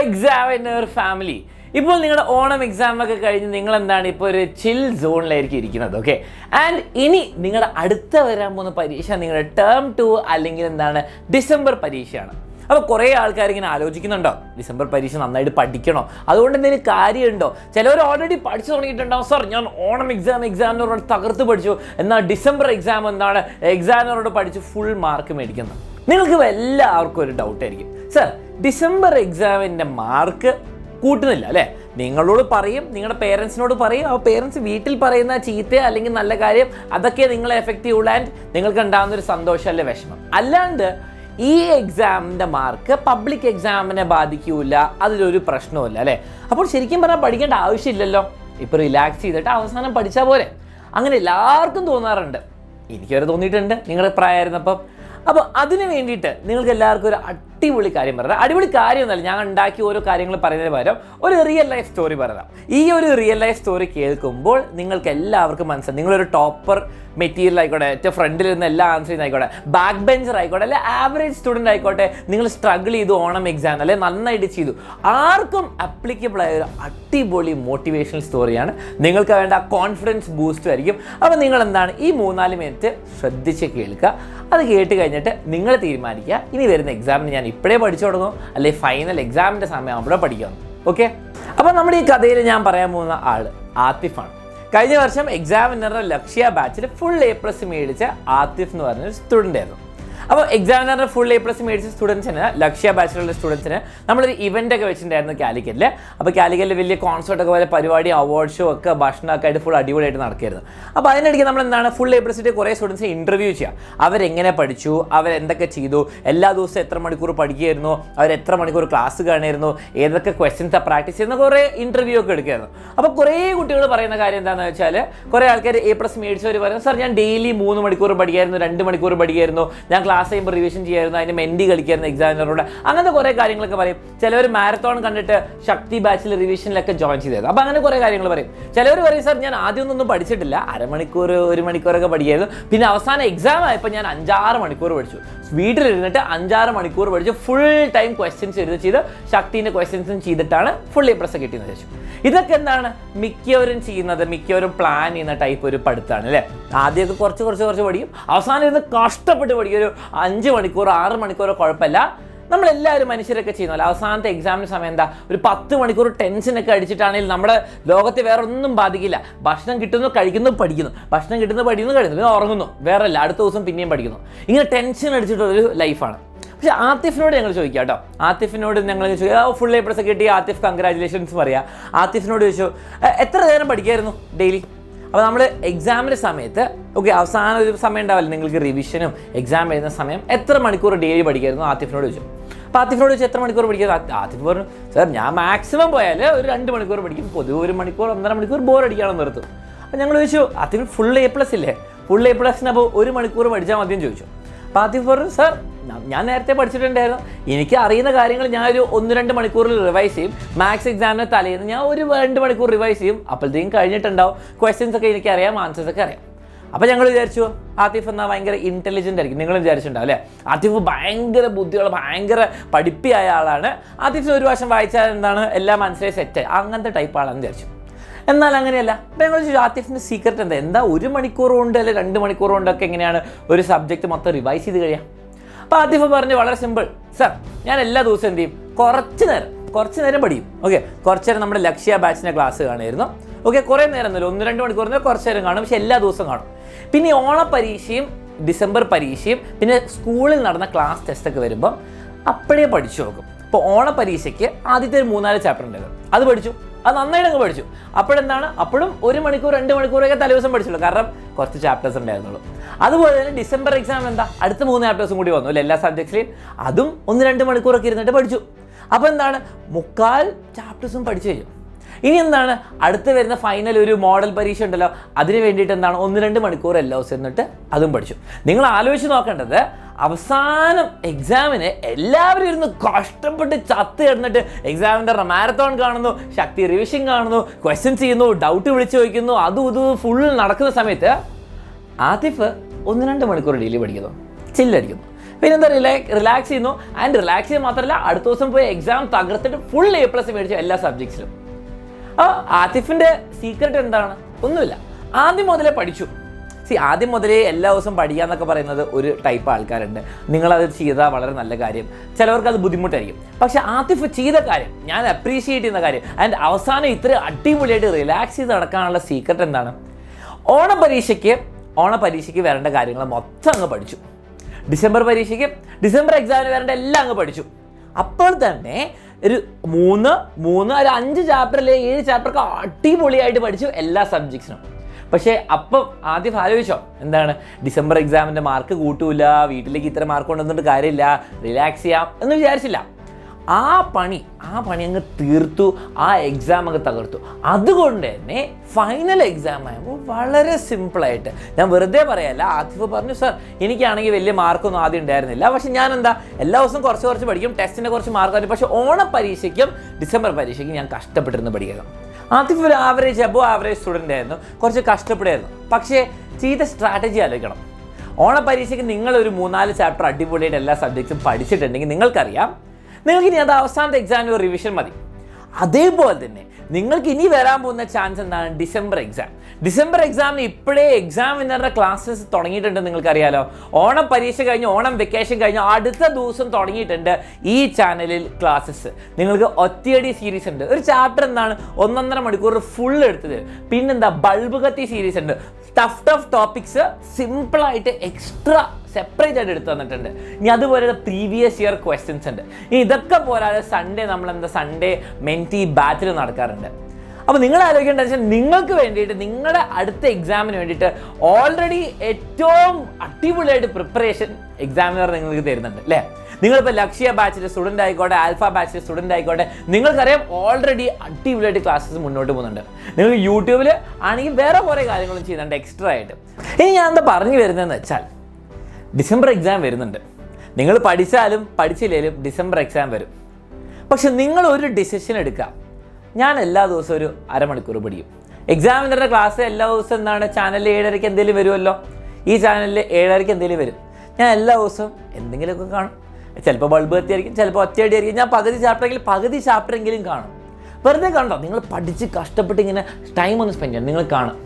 examiner family. ഇപ്പോൾ നിങ്ങളുടെ Onam exam ഒക്കെ കഴിഞ്ഞ് നിങ്ങൾ എന്താണ് ഇപ്പോൾ ഒരു ചിൽ സോണിലായിരിക്കും ഇരിക്കുന്നത്. ഓക്കെ, ആൻഡ് ഇനി നിങ്ങളുടെ അടുത്ത വരാൻ പോകുന്ന പരീക്ഷ നിങ്ങളുടെ ടേം 2 അല്ലെങ്കിൽ എന്താണ് ഡിസംബർ പരീക്ഷയാണ്. അപ്പോൾ കുറേ ആൾക്കാർ ഇങ്ങനെ ആലോചിക്കുന്നുണ്ടോ ഡിസംബർ പരീക്ഷ നന്നായിട്ട് പഠിക്കണോ, അതുകൊണ്ട് എന്തെങ്കിലും കാര്യമുണ്ടോ? ചിലവർ ഓൾറെഡി പഠിച്ചു തുടങ്ങിയിട്ടുണ്ടാവും. സാർ ഞാൻ ഓണം എക്സാമിനോട് തകർത്ത് പഠിച്ചു, എന്നാൽ ഡിസംബർ എക്സാം എന്താണ് എക്സാമിനോട് പഠിച്ച് ഫുൾ മാർക്ക് മേടിക്കുന്നത്. നിങ്ങൾക്ക് എല്ലാവർക്കും ഒരു ഡൗട്ടായിരിക്കും, സാർ ഡിസംബർ എക്സാമിൻ്റെ മാർക്ക് കൂട്ടുന്നില്ല അല്ലേ? നിങ്ങളോട് പറയും, നിങ്ങളുടെ പേരൻസിനോട് പറയും, ആ പേരൻസ് വീട്ടിൽ പറയുന്ന ചീത്ത അല്ലെങ്കിൽ നല്ല കാര്യം അതൊക്കെ നിങ്ങളെ എഫക്റ്റ് ചെയ്യുള്ളൂ ആൻഡ് നിങ്ങൾക്ക് ഉണ്ടാകുന്നൊരു സന്തോഷം അല്ലെ വിഷമം. അല്ലാണ്ട് ഈ എക്സാമിൻ്റെ മാർക്ക് പബ്ലിക് എക്സാമിനെ ബാധിക്കൂല, അതിലൊരു പ്രശ്നവുമില്ല അല്ലേ? അപ്പോൾ ശരിക്കും പറഞ്ഞാൽ പഠിക്കേണ്ട ആവശ്യമില്ലല്ലോ, ഇപ്പോൾ റിലാക്സ് ചെയ്തിട്ട് അവസാനം പഠിച്ചാൽ പോരെ. അങ്ങനെ എല്ലാവർക്കും തോന്നാറുണ്ട്, എനിക്കവരെ തോന്നിയിട്ടുണ്ട് നിങ്ങളുടെ പ്രായമായിരുന്നപ്പം. അപ്പോൾ അതിന് വേണ്ടിയിട്ട് നിങ്ങൾക്ക് എല്ലാവർക്കും ഒരു അടിപൊളി കാര്യം പറയാം. അടിപൊളി കാര്യമൊന്നുമല്ല, ഞാൻ ഉണ്ടാക്കി ഓരോ കാര്യങ്ങൾ പറയുന്നതിന് പകരം ഒരു റിയൽ ലൈഫ് സ്റ്റോറി പറയാം. ഈ ഒരു റിയൽ ലൈഫ് സ്റ്റോറി കേൾക്കുമ്പോൾ നിങ്ങൾക്ക് എല്ലാവർക്കും മനസ്സിലാവും നിങ്ങളൊരു ടോപ്പർ മെറ്റീരിയൽ ആയിക്കോട്ടെ, ഏറ്റവും ഫ്രണ്ടിൽ നിന്ന് എല്ലാ ആൻസർ ചെയ്യുന്ന ആയിക്കോട്ടെ, ബാക്ക് ബെഞ്ചർ ആയിക്കോട്ടെ, അല്ലെ ആവറേജ് സ്റ്റുഡൻറ്റ് ആയിക്കോട്ടെ, നിങ്ങൾ സ്ട്രഗിൾ ചെയ്തു ഓണം എക്സാം അല്ലെ നന്നായിട്ട് ചെയ്തു, ആർക്കും അപ്ലിക്കബിൾ ആയ ഒരു അടിപൊളി മോട്ടിവേഷണൽ സ്റ്റോറിയാണ്. നിങ്ങൾക്ക് വേണ്ട കോൺഫിഡൻസ് ബൂസ്റ്റ് ആയിരിക്കും. അപ്പോൾ നിങ്ങൾ എന്താണ് ഈ 3-4 മിനിറ്റ് ശ്രദ്ധിച്ച് കേൾക്കുക. അത് കേട്ട് കഴിഞ്ഞിട്ട് നിങ്ങൾ തീരുമാനിക്കുക ഇനി വരുന്ന എക്സാമിന് ഞാൻ ഇപ്പോഴേ പഠിച്ചു തുടങ്ങും അല്ലെ ഫൈനൽ എക്സാമിൻ്റെ സമയമാകുമ്പോഴേ പഠിക്കാം. ഓക്കെ, അപ്പോൾ നമ്മുടെ ഈ കഥയിൽ ഞാൻ പറയാൻ പോകുന്ന ആൾ ആതിഫാണ്. കഴിഞ്ഞ വർഷം എക്സാമിനറുടെ ലക്ഷ്യ ബാച്ചിൽ ഫുൾ A+ മേടിച്ച ആതിഫ് എന്ന് പറഞ്ഞൊരു സ്റ്റുഡൻ്റ് ആയിരുന്നു. അപ്പോൾ എക്സാമിനറുടെ ഫുൾ A+ മേടിച്ച സ്റ്റുഡൻസിന്, ലക്ഷ്യ ബാച്ചിലുള്ള സ്റ്റുഡൻസിന് നമ്മളൊരു ഇവൻ്റ് ഒക്കെ വെച്ചിട്ടുണ്ടായിരുന്നു കാലിക്കറ്റിൽ. അപ്പോൾ കാലിക്കറ്റിൽ വലിയ കോൺസേർട്ടൊക്കെ പോലെ പരിപാടി, അവാർഡ് ഷോ ഒക്കെ ഭക്ഷണമൊക്കെ ആയിട്ട് ഫുൾ അടിപൊളിയായിട്ട് നടക്കുകയായിരുന്നു. അപ്പോൾ അതിനിടയ്ക്ക് നമ്മൾ എന്താണ് ഫുൾ A+ കുറേ സ്റ്റുഡൻസിനെ ഇൻ്റർവ്യൂ ചെയ്യുക. അവരെങ്ങനെ പഠിച്ചു, അവരെന്തൊക്കെ ചെയ്തു, എല്ലാ ദിവസവും എത്ര മണിക്കൂർ പഠിക്കുകയായിരുന്നു, അവരെത്ര മണിക്കൂർ ക്ലാസ് കാണുമായിരുന്നു, ഏതൊക്കെ ക്വസ്റ്റ്യൻസാണ് പ്രാക്ടീസ് ചെയ്യുന്ന കുറേ ഇൻ്റർവ്യൂ ഒക്കെ എടുക്കുകയായിരുന്നു. അപ്പോൾ കുറേ കുട്ടികൾ പറയുന്ന കാര്യം എന്താണെന്ന് വെച്ചാൽ, കുറേ ആൾക്കാർ A+ മേടിച്ചവർ പറയുന്നത്, സാർ ഞാൻ ഡെയിലി 3 മണിക്കൂർ പഠിക്കായിരുന്നു, 2 മണിക്കൂർ പഠിക്കായിരുന്നു, ഞാൻ ക്ലാസ് ചെയ്യുമ്പോൾ റിവിഷൻ ചെയ്യായിരുന്നു, അതിന് മെൻഡി കളിക്കായിരുന്നു എക്സാമിനറോട്, അങ്ങനത്തെ കുറേ കാര്യങ്ങളൊക്കെ പറയും. ചിലവർ മാരത്തോൺ കണ്ടിട്ട് ശക്തി ബാച്ചിൽ റിവിഷനിലൊക്കെ ജോയിൻ ചെയ്തായിരുന്നു. അപ്പോൾ അങ്ങനെ കുറേ കാര്യങ്ങൾ പറയും. ചിലവർ പറയും, സാർ ഞാൻ ആദ്യമൊന്നും പഠിച്ചിട്ടില്ല, 1/2 മണിക്കൂർ 1 മണിക്കൂറൊക്കെ പഠിക്കായിരുന്നു, പിന്നെ അവസാനം എക്സാം ആയപ്പോൾ ഞാൻ 5-6 മണിക്കൂർ പഠിച്ചു, വീട്ടിലിരുന്നിട്ട് 5-6 മണിക്കൂർ പഠിച്ചു, ഫുൾ ടൈം ക്വസ്റ്റ്യൻസ് ചെയ്ത് ശക്തിൻ്റെ ക്വസ്റ്റ്യൻസും ചെയ്തിട്ടാണ് ഫുൾ A+ കിട്ടിയെന്ന് വെച്ചു. ഇതൊക്കെ എന്താണ് മിക്കവരും ചെയ്യുന്നത്, മിക്കവരും പ്ലാൻ ചെയ്യുന്ന ടൈപ്പ് ഒരു പഠിത്തമാണ് അല്ലേ? ആദ്യമൊക്കെ കുറച്ച് പഠിക്കും, അവസാനം ഇരുന്ന് കഷ്ടപ്പെട്ട് പഠിക്കും, ഒരു 5 മണിക്കൂറോ 6 മണിക്കൂറോ കുഴപ്പമില്ല. നമ്മളെല്ലാവരും മനുഷ്യരൊക്കെ ചെയ്യുന്നല്ലോ. അവസാനത്തെ എക്സാമിന് സമയം എന്താ, ഒരു 10 മണിക്കൂർ ടെൻഷനൊക്കെ അടിച്ചിട്ടാണെങ്കിൽ നമ്മുടെ ലോകത്തെ വേറെ ഒന്നും ബാധിക്കില്ല. ഭക്ഷണം കിട്ടുന്നു, കഴിക്കുന്നു, പഠിക്കുന്നു, ഭക്ഷണം കിട്ടുന്നു, പഠിക്കുന്നു, പിന്നെ ഉറങ്ങുന്നു, വേറെ അല്ല, അടുത്ത ദിവസം പിന്നെയും പഠിക്കുന്നു. ഇങ്ങനെ ടെൻഷൻ അടിച്ചിട്ടുള്ളൊരു ലൈഫാണ്. പക്ഷേ ആതിഫിനോട് ഞങ്ങൾ ചോദിക്കാം കേട്ടോ, ആതിഫിനോട് ഞങ്ങൾ ചോദിക്കുക, ഫുൾ A+ കിട്ടി ആതിഫ് കൺഗ്രാജുലേഷൻസ് പറയാം. ആതിഫിനോട് ചോദിച്ചു, എത്ര നേരം പഠിക്കായിരുന്നു ഡെയിലി? അപ്പോൾ നമ്മൾ എക്സാമിൻ്റെ സമയത്ത് ഓക്കെ അവസാന ഒരു സമയം ഉണ്ടാവില്ല നിങ്ങൾക്ക് റിവിഷനും എക്സാം എഴുതുന്ന സമയം, എത്ര മണിക്കൂർ ഡെയിലി പഠിക്കായിരുന്നു ആതിഫിനോട് ചോദിച്ചു. അപ്പോൾ ആതിഫിനോട് ചോദിച്ചു എത്ര മണിക്കൂർ പഠിക്കായിരുന്നു? ആതിഫ് പറഞ്ഞു, സാർ ഞാൻ മാക്സിമം പോയാൽ ഒരു 2 മണിക്കൂർ പഠിക്കും, പൊതുവെ 1 മണിക്കൂർ 1.5 മണിക്കൂർ ബോർ അടിക്കാണെന്ന് നിർത്തും. അപ്പോൾ ഞങ്ങൾ ചോദിച്ചു, ആതിഫ് ഫുൾ A+ ഇല്ലേ, ഫുൾ A+ന് അപ്പോൾ 1 മണിക്കൂർ പഠിച്ചാൽ മതിയെന്ന് ചോദിച്ചു. അപ്പോൾ ആതിഫ് പറഞ്ഞു, സാർ ഞാൻ നേരത്തെ പഠിച്ചിട്ടുണ്ടായിരുന്നു, എനിക്ക് അറിയുന്ന കാര്യങ്ങൾ ഞാനൊരു 1-2 മണിക്കൂറിൽ റിവൈസ് ചെയ്യും, മാത്സ് എക്സാമിന് തലേന്ന് ഞാൻ ഒരു 2 മണിക്കൂർ റിവൈസ് ചെയ്യും, അപ്പോഴത്തേക്കും കഴിഞ്ഞിട്ടുണ്ടാവും, ക്വസ്റ്റ്യൻസ് ഒക്കെ എനിക്കറിയാം, ആൻസേഴ്സ് ഒക്കെ അറിയാം. അപ്പോൾ ഞങ്ങൾ വിചാരിച്ചു ആതിഫ് എന്നാൽ ഭയങ്കര ഇൻ്റലിജൻ്റ് ആയിരിക്കും, നിങ്ങൾ വിചാരിച്ചിട്ടുണ്ടാവും അല്ലേ? ആതിഫ് ഭയങ്കര ബുദ്ധിയുള്ള ഭയങ്കര പഠിപ്പിയായ ആളാണ്, ആതിഫ് ഒരു വർഷം വായിച്ചാൽ എന്താണ് എല്ലാം മനസ്സിലായി സെറ്റ്, അങ്ങനത്തെ ടൈപ്പ് ആളാണെന്ന് വിചാരിച്ചു. എന്നാൽ അങ്ങനെയല്ല. അപ്പോൾ ഞങ്ങൾ ചോദിച്ചു ആതിഫിൻ്റെ സീക്രട്ട് എന്താ 1 മണിക്കൂർ കൊണ്ട് അല്ലെങ്കിൽ 2 മണിക്കൂർ കൊണ്ടൊക്കെ എങ്ങനെയാണ് ഒരു സബ്ജക്റ്റ് മൊത്തം റിവൈസ് ചെയ്ത് കഴിയാം? അപ്പോൾ ആതിഫ് പറഞ്ഞു, വളരെ സിമ്പിൾ സാർ, ഞാൻ എല്ലാ ദിവസവും എന്ത് ചെയ്യും, കുറച്ച് നേരം പഠിക്കും. ഓക്കെ, കുറച്ച് നേരം നമ്മുടെ ലക്ഷ്യ ബാച്ചിൻ്റെ ക്ലാസ് കാണുമായിരുന്നു. ഓക്കെ, കുറേ നേരം ഒന്നുമില്ല, 1-2 മണിക്കൂർ കുറച്ച് നേരം കാണും, പക്ഷെ എല്ലാ ദിവസവും കാണും. പിന്നെ ഓണപ്പരീക്ഷയും ഡിസംബർ പരീക്ഷയും പിന്നെ സ്കൂളിൽ നടന്ന ക്ലാസ് ടെസ്റ്റൊക്കെ വരുമ്പം അപ്പോഴേ പഠിച്ചു നോക്കും. ഇപ്പോൾ ഓണപ്പരീക്ഷയ്ക്ക് ആദ്യത്തെ ഒരു 3-4 ചാപ്റ്റർ ഉണ്ടായിരുന്നു, അത് പഠിച്ചു, അത് നന്നായിട്ട് അങ്ങ് പഠിച്ചു. അപ്പോഴെന്താണ്, അപ്പോഴും 1 മണിക്കൂർ 2 മണിക്കൂറൊക്കെ തലേദിവസം പഠിച്ചുള്ളൂ, കാരണം കുറച്ച് ചാപ്റ്റേഴ്സ് ഉണ്ടായിരുന്നുള്ളൂ. അതുപോലെ തന്നെ ഡിസംബർ എക്സാം എന്താ, അടുത്ത 3 ചാപ്റ്റേഴ്സും കൂടി വന്നു അല്ലേ എല്ലാ സബ്ജക്ട്സിലെയും, അതും 1-2 മണിക്കൂറൊക്കെ ഇരുന്നിട്ട് പഠിച്ചു. അപ്പോൾ എന്താണ് 3/4 ചാപ്റ്റേഴ്സും പഠിച്ചു കഴിഞ്ഞു. ഇനി എന്താണ് അടുത്ത് വരുന്ന ഫൈനൽ ഒരു മോഡൽ പരീക്ഷ ഉണ്ടല്ലോ, അതിന് വേണ്ടിയിട്ട് എന്താണ് 1-2 മണിക്കൂർ എല്ലാ ദിവസം എന്നിട്ട് അതും പഠിച്ചു. നിങ്ങൾ ആലോചിച്ച് നോക്കേണ്ടത്, അവസാനം എക്സാമിന് എല്ലാവരും ഇരുന്ന് കഷ്ടപ്പെട്ട് ചത്ത് കിടന്നിട്ട് എക്സാമിൻ്റെ മാരത്തോൺ കാണുന്നു, ശക്തി റിവിഷൻ കാണുന്നു, ക്വസ്റ്റ്യൻസ് ചെയ്യുന്നു, ഡൗട്ട് വിളിച്ച് ചോദിക്കുന്നു, അതും ഇതും ഫുൾ നടക്കുന്ന സമയത്ത് ആതിഫ് 1-2 മണിക്കൂർ ഡെയിലി പഠിക്കുന്നു, ചില്ലടിക്കുന്നു. പിന്നെന്താ റിലാക്സ് ചെയ്യുന്നു. ആൻഡ് റിലാക്സ് ചെയ്യുക മാത്രമല്ല, അടുത്ത ദിവസം പോയി എക്സാം തകർത്തിട്ട് ഫുൾ A+ മേടിച്ചു എല്ലാ സബ്ജക്ട്സിലും. ആതിഫിൻ്റെ സീക്രട്ട് എന്താണ്? ഒന്നുമില്ല, ആദ്യം മുതലേ പഠിച്ചു. ആദ്യം മുതലേ എല്ലാ ദിവസവും പഠിക്കുക എന്നൊക്കെ പറയുന്നത് ഒരു ടൈപ്പ് ആൾക്കാരുണ്ട്. നിങ്ങളത് ചെയ്താൽ വളരെ നല്ല കാര്യം, ചിലവർക്ക് അത് ബുദ്ധിമുട്ടായിരിക്കും. പക്ഷെ ആതിഫ് ചെയ്ത കാര്യം ഞാൻ അപ്രീഷിയേറ്റ് ചെയ്യുന്ന കാര്യം, ആൻഡ് അവസാനം ഇത്ര അടിപൊളിയായിട്ട് റിലാക്സ് ചെയ്ത് നടക്കാനുള്ള സീക്രട്ട് എന്താണ്? ഓണപരീക്ഷയ്ക്ക് വരേണ്ട കാര്യങ്ങൾ മൊത്തം അങ്ങ് പഠിച്ചു. ഡിസംബർ എക്സാമിന് വരേണ്ട എല്ലാം അങ്ങ് പഠിച്ചു. അപ്പോൾ തന്നെ ഒരു 5 ചാപ്റ്റർ അല്ലെങ്കിൽ 7 ചാപ്റ്റർക്ക് അടിപൊളിയായിട്ട് പഠിച്ചു എല്ലാ സബ്ജക്ട്സിനും. പക്ഷേ അപ്പം ആദ്യം ആലോചിച്ചോ, എന്താണ് ഡിസംബർ എക്സാമിൻ്റെ മാർക്ക് കൂട്ടൂല, വീട്ടിലേക്ക് ഇത്ര മാർക്ക് കൊണ്ടുവന്നിട്ട് കാര്യമില്ല, റിലാക്സ് ചെയ്യാം എന്ന് വിചാരിച്ചില്ല. ആ പണി അങ്ങ് തീർത്തു, ആ എക്സാം അങ്ങ് തകർത്തു. അതുകൊണ്ട് തന്നെ ഫൈനൽ എക്സാം ആയപ്പോൾ വളരെ സിമ്പിളായിട്ട്, ഞാൻ വെറുതെ പറയല്ല, ആതിഫ് പറഞ്ഞു സാർ എനിക്കാണെങ്കിൽ വലിയ മാർക്കൊന്നും ആദ്യം ഉണ്ടായിരുന്നില്ല, പക്ഷെ ഞാൻ എല്ലാ ദിവസവും കുറച്ച് പഠിക്കും, ടെസ്റ്റിൻ്റെ കുറച്ച് മാർക്ക് ആയിരുന്നു. പക്ഷേ ഓണപരീക്ഷയ്ക്കും ഡിസംബർ പരീക്ഷയ്ക്കും ഞാൻ കഷ്ടപ്പെട്ടിരുന്ന് പഠിക്കണം. ആതിഫ് ഒരു അബോ ആവറേജ് സ്റ്റുഡൻ്റ് ആയിരുന്നു, കുറച്ച് കഷ്ടപ്പെടായിരുന്നു. പക്ഷേ ചെയ്ത സ്ട്രാറ്റജി ആലോചിക്കണം. ഓണപരീക്ഷയ്ക്ക് നിങ്ങളൊരു 3-4 ചാപ്റ്റർ അടിപൊളിയായിട്ട് എല്ലാ സബ്ജക്ട്സും പഠിച്ചിട്ടുണ്ടെങ്കിൽ നിങ്ങൾക്കറിയാം, നിങ്ങൾക്ക് ഇനി അത് അവസാനത്തെ എക്സാമിന് ഒരു റിവിഷൻ മതി. അതേപോലെ തന്നെ നിങ്ങൾക്ക് ഇനി വരാൻ പോകുന്ന ചാൻസ് എന്താണ്? ഡിസംബർ എക്സാമിന് ഇപ്പോഴേ എക്സാം വിന്നറുടെ ക്ലാസ്സസ് തുടങ്ങിയിട്ടുണ്ട്. നിങ്ങൾക്കറിയാലോ, ഓണം പരീക്ഷ കഴിഞ്ഞ്, ഓണം വെക്കേഷൻ കഴിഞ്ഞ് അടുത്ത ദിവസം തുടങ്ങിയിട്ടുണ്ട് ഈ ചാനലിൽ ക്ലാസ്സസ്. നിങ്ങൾക്ക് ഒറ്റയടി സീരീസ് ഉണ്ട്, ഒരു ചാപ്റ്റർ 1.5 മണിക്കൂർ ഫുൾ എടുത്തത്. പിന്നെന്താ ബൾബ് കത്തി സീരീസ് ഉണ്ട്. ടഫ് ടോപ്പിക്സ് സിമ്പിളായിട്ട് എക്സ്ട്രാ സെപ്പറേറ്റ് ആയിട്ട് എടുത്തു തന്നിട്ടുണ്ട്. ഇനി അതുപോലെ പ്രീവിയസ് ഇയർ ക്വസ്റ്റ്യൻസ് ഉണ്ട്. ഇനി ഇതൊക്കെ പോരാതെ സൺഡേ മെൻറ്റി ബാച്ചിൽ നടക്കാറുണ്ട്. അപ്പോൾ നിങ്ങൾ ആലോചിക്കേണ്ടത് വെച്ചാൽ നിങ്ങൾക്ക് വേണ്ടിയിട്ട്, നിങ്ങളുടെ അടുത്ത എക്സാമിന് വേണ്ടിയിട്ട് ഓൾറെഡി ഏറ്റവും അടിപൊളിയായിട്ട് പ്രിപ്പറേഷൻ എക്സാമിനർ നിങ്ങൾക്ക് തരുന്നുണ്ട് അല്ലേ? നിങ്ങളിപ്പോൾ ലക്ഷ്യ ബാച്ചിലെ സ്റ്റുഡൻ്റ് ആയിക്കോട്ടെ, ആൽഫ ബാച്ചിലെ സ്റ്റുഡൻ്റ് ആയിക്കോട്ടെ, നിങ്ങൾക്കറിയാം ഓൾറെഡി അടിപൊളിയായിട്ട് ക്ലാസ്സസ് മുന്നോട്ട് പോകുന്നുണ്ട്. നിങ്ങൾക്ക് യൂട്യൂബിൽ ആണെങ്കിൽ വേറെ കുറേ കാര്യങ്ങളും ചെയ്യുന്നുണ്ട് എക്സ്ട്രാ ആയിട്ട്. ഇനി ഞാൻ എന്താ പറഞ്ഞു വരുന്നതെന്ന് വെച്ചാൽ, ഡിസംബർ എക്സാം വരുന്നുണ്ട്. നിങ്ങൾ പഠിച്ചാലും പഠിച്ചില്ലെങ്കിലും ഡിസംബർ എക്സാം വരും. പക്ഷെ നിങ്ങൾ ഒരു ഡിസിഷൻ എടുക്കുക. ഞാൻ എല്ലാ ദിവസവും ഒരു അരമണിക്കൂർ പഠിക്കും. എക്സാമിനറുടെ ക്ലാസ് എല്ലാ ദിവസവും ചാനലിൽ 7:30 എന്തെങ്കിലും വരുമല്ലോ, ഈ ചാനലിൽ 7:30 എന്തെങ്കിലും വരും. ഞാൻ എല്ലാ ദിവസവും എന്തെങ്കിലുമൊക്കെ കാണും. ചിലപ്പോൾ ബൾബ് കത്തിയായിരിക്കും, ചിലപ്പോൾ ഒറ്റയടി ആയിരിക്കും. ഞാൻ പകുതി ചാപ്റ്ററെങ്കിലും കാണും. വെറുതെ കണ്ടോ, നിങ്ങൾ പഠിച്ച് കഷ്ടപ്പെട്ട് ഇങ്ങനെ ടൈം ഒന്ന് സ്പെൻഡ് ചെയ്യണം. നിങ്ങൾ കാണും.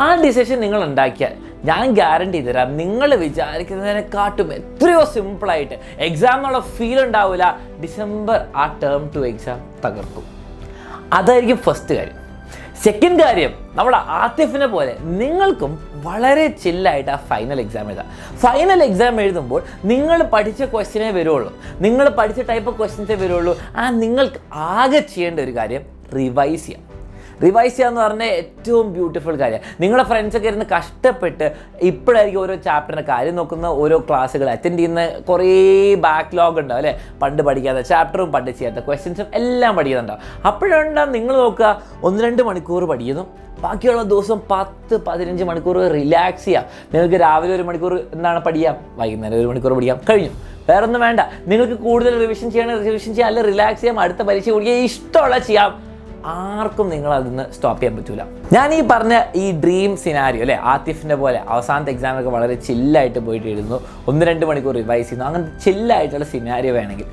ആ ഡിസിഷൻ നിങ്ങൾ ഉണ്ടാക്കിയാൽ ഞാൻ ഗ്യാരണ്ടി തരാം, നിങ്ങൾ വിചാരിക്കുന്നതിനെക്കാട്ടും എത്രയോ സിമ്പിളായിട്ട് എക്സാം എന്നുള്ള ഫീൽ ഉണ്ടാവില്ല. ഡിസംബർ ആ ടേം 2 എക്സാം തകർക്കും. അതായിരിക്കും ഫസ്റ്റ് കാര്യം. സെക്കൻഡ് കാര്യം, നമ്മുടെ ആതിഫിനെ പോലെ നിങ്ങൾക്കും വളരെ ചില്ലായിട്ട് ആ ഫൈനൽ എക്സാം എഴുതാം. ഫൈനൽ എക്സാം എഴുതുമ്പോൾ നിങ്ങൾ പഠിച്ച ക്വസ്റ്റ്യനേ വരുള്ളൂ, നിങ്ങൾ പഠിച്ച ടൈപ്പ് ഓഫ് ക്വസ്റ്റ്യൻസേ വരുള്ളൂ. നിങ്ങൾക്ക് ആകെ ചെയ്യേണ്ട ഒരു കാര്യം റിവൈസ് ചെയ്യാം. എന്ന് പറഞ്ഞാൽ ഏറ്റവും ബ്യൂട്ടിഫുൾ കാര്യം. നിങ്ങളുടെ ഫ്രണ്ട്സൊക്കെ ഇരുന്ന് കഷ്ടപ്പെട്ട് ഇപ്പോഴായിരിക്കും ഓരോ ചാപ്റ്ററിൻ്റെ കാര്യം നോക്കുന്ന, ഓരോ ക്ലാസ്സുകൾ അറ്റൻഡ് ചെയ്യുന്ന കുറേ ബാക്ക്ലോഗ് ഉണ്ടാവും അല്ലേ? പണ്ട് പഠിക്കാത്ത ചാപ്റ്ററും പണ്ട് ചെയ്യാത്ത ക്വസ്റ്റ്യൻസും എല്ലാം പഠിക്കുന്നുണ്ടാവും. അപ്പോഴുണ്ടാകും നിങ്ങൾ നോക്കുക, 1-2 മണിക്കൂർ പഠിക്കുന്നു, ബാക്കിയുള്ള ദിവസം 10-15 മണിക്കൂർ റിലാക്സ് ചെയ്യാം. നിങ്ങൾക്ക് രാവിലെ 1 മണിക്കൂർ പഠിക്കാം, വൈകുന്നേരം 1 മണിക്കൂർ പഠിക്കാം, കഴിഞ്ഞു. വേറൊന്നും വേണ്ട. നിങ്ങൾക്ക് കൂടുതൽ റിവിഷൻ ചെയ്യാം, അല്ലെങ്കിൽ റിലാക്സ് ചെയ്യാം, അടുത്ത പരീക്ഷ കൊടുക്കുക, ഇഷ്ടമുള്ള ചെയ്യാം. ആർക്കും നിങ്ങൾ അതിന്ന് സ്റ്റോപ്പ് ചെയ്യാൻ പറ്റൂല. ഞാൻ ഈ പറഞ്ഞ ഈ ഡ്രീം സിനാരിയോ അല്ലേ, ആതിഫിൻ്റെ പോലെ അവസാനത്തെ എക്സാമൊക്കെ വളരെ ചില്ലായിട്ട് പോയിട്ട് എഴുതുന്നു, 1-2 മണിക്കൂർ റിവൈസ് ചെയ്യുന്നു, അങ്ങനെ ചില്ലായിട്ടുള്ള സിനാരിയോ വേണമെങ്കിൽ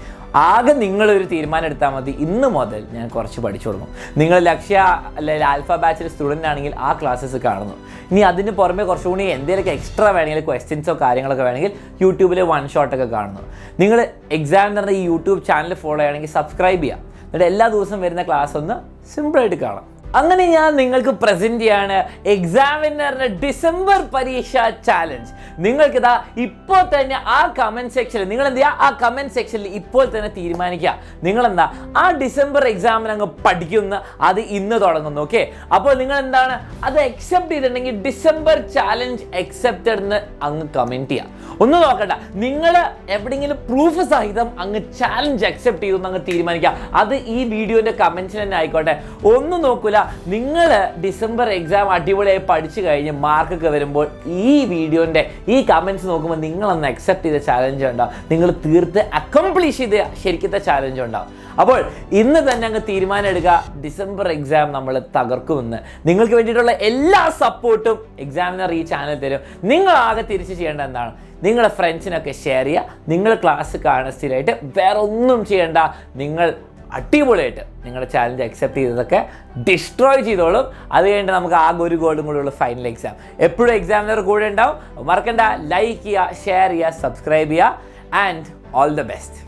ആകെ നിങ്ങളൊരു തീരുമാനം എടുത്താൽ മതി. ഇന്ന് മുതൽ ഞാൻ കുറച്ച് പഠിച്ചു തുടങ്ങും. നിങ്ങൾ ലക്ഷ്യ അല്ലെങ്കിൽ ആൽഫ ബാച്ചിലെ സ്റ്റുഡൻ്റ് ആണെങ്കിൽ ആ ക്ലാസ്സസ് കാണുന്നു. ഇനി അതിന് പുറമെ കുറച്ചുകൂടി എന്തെങ്കിലുമൊക്കെ എക്സ്ട്രാ വേണമെങ്കിൽ ക്വസ്റ്റ്യൻസോ കാര്യങ്ങളൊക്കെ വേണമെങ്കിൽ യൂട്യൂബിൽ 1 ഷോട്ടൊക്കെ കാണുന്നു. നിങ്ങൾ എക്സാം എന്ന് പറഞ്ഞ ഈ യൂട്യൂബ് ചാനൽ ഫോളോ ചെയ്യുകയാണെങ്കിൽ സബ്സ്ക്രൈബ് ചെയ്യുക. എന്നിട്ട് എല്ലാ ദിവസവും വരുന്ന ക്ലാസ് ഒന്ന് സിമ്പിളായിട്ട് കാണാം. അങ്ങനെ ഞാൻ നിങ്ങൾക്ക് പ്രസന്റ് ചെയ്യാണ് എക്സാമിനറിന്റെ ഡിസംബർ പരീക്ഷ ചാലഞ്ച്. നിങ്ങൾക്കിതാ ഇപ്പോൾ തന്നെ ആ കമന്റ് സെക്ഷനിൽ നിങ്ങൾ എന്ത് ചെയ്യുക, ആ കമന്റ് സെക്ഷനിൽ ഇപ്പോൾ തന്നെ തീരുമാനിക്കുക നിങ്ങളെന്താ ആ ഡിസംബർ എക്സാമിന് അങ്ങ് പഠിക്കുന്ന, അത് ഇന്ന് തുടങ്ങുന്നു. ഓക്കെ, അപ്പോൾ നിങ്ങൾ എന്താണ് അത് അക്സെപ്റ്റ് ചെയ്തിട്ടുണ്ടെങ്കിൽ ഡിസംബർ ചാലഞ്ച് അക്സെപ്റ്റഡ് എന്ന് അങ്ങ് കമന്റ് ചെയ്യുക. ഒന്നും നോക്കണ്ട, നിങ്ങൾ എവിടെയെങ്കിലും പ്രൂഫ് സഹിതം അങ്ങ് ചാലഞ്ച് അക്സെപ്റ്റ് ചെയ്തു അങ്ങ് തീരുമാനിക്കുക. അത് ഈ വീഡിയോന്റെ കമന്റ്സിൽ തന്നെ ആയിക്കോട്ടെ, ഒന്നും നോക്കൂല. നിങ്ങൾ ഡിസംബർ എക്സാം അടിപൊളിയായി പഠിച്ചു കഴിഞ്ഞ് മാർക്കൊക്കെ വരുമ്പോൾ ഈ വീഡിയോൻ്റെ ഈ കമൻറ്റ്സ് നോക്കുമ്പോൾ നിങ്ങളൊന്ന് അക്സെപ്റ്റ് ചെയ്ത ചാലഞ്ച് ഉണ്ടാവും, നിങ്ങൾ തീർത്ത് അക്കംപ്ലീഷ് ചെയ്ത ശരിക്കത്തെ ചാലഞ്ച് ഉണ്ടാവും. അപ്പോൾ ഇന്ന് തന്നെ അങ്ങ് തീരുമാനം എടുക്കുക, ഡിസംബർ എക്സാം നമ്മൾ തകർക്കുമെന്ന്. നിങ്ങൾക്ക് വേണ്ടിയിട്ടുള്ള എല്ലാ സപ്പോർട്ടും എക്സാമിനർ ഈ ചാനൽ തരും. നിങ്ങൾ ആകെ തിരിച്ച് ചെയ്യേണ്ട എന്താണ്, നിങ്ങളുടെ ഫ്രണ്ട്സിനൊക്കെ ഷെയർ ചെയ്യുക. നിങ്ങൾ ക്ലാസ് കാണുക സ്ഥിരമായിട്ട്, വേറെ ഒന്നും ചെയ്യേണ്ട. നിങ്ങൾ അടിപൊളിയായിട്ട് നിങ്ങളുടെ ചാലഞ്ച് അക്സെപ്റ്റ് ചെയ്തതൊക്കെ ഡിസ്ട്രോയ് ചെയ്തോളും. അത് കഴിഞ്ഞിട്ട് നമുക്ക് ആകെ ഒരു ഗോളും കൂടെയുള്ള ഫൈനൽ എക്സാം. എപ്പോഴും എക്സാമിനർ കൂടെ ഉണ്ടാവും. മറക്കണ്ട, ലൈക്ക് ചെയ്യുക, ഷെയർ ചെയ്യുക, സബ്സ്ക്രൈബ് ചെയ്യുക. And all the best.